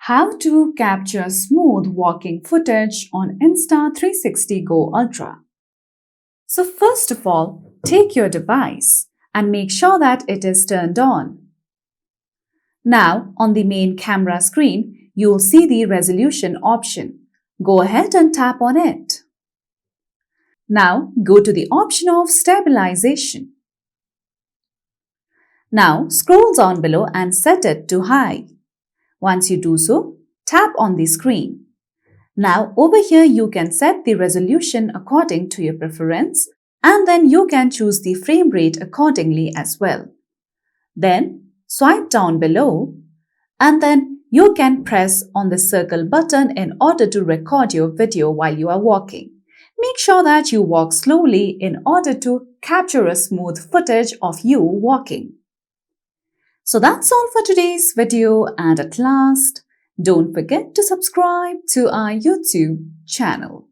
How to capture smooth walking footage on Insta360 GO Ultra. So first of all, take your device and make sure that it is turned on. Now, on the main camera screen, you'll see the resolution option. Go ahead and tap on it. Now, go to the option of stabilization. Now, scroll down below and set it to high. Once you do so, tap on the screen. Now over here you can set the resolution according to your preference and then you can choose the frame rate accordingly as well. Then swipe down below and then you can press on the circle button in order to record your video while you are walking. Make sure that you walk slowly in order to capture a smooth footage of you walking. So that's all for today's video, and at last, don't forget to subscribe to our YouTube channel.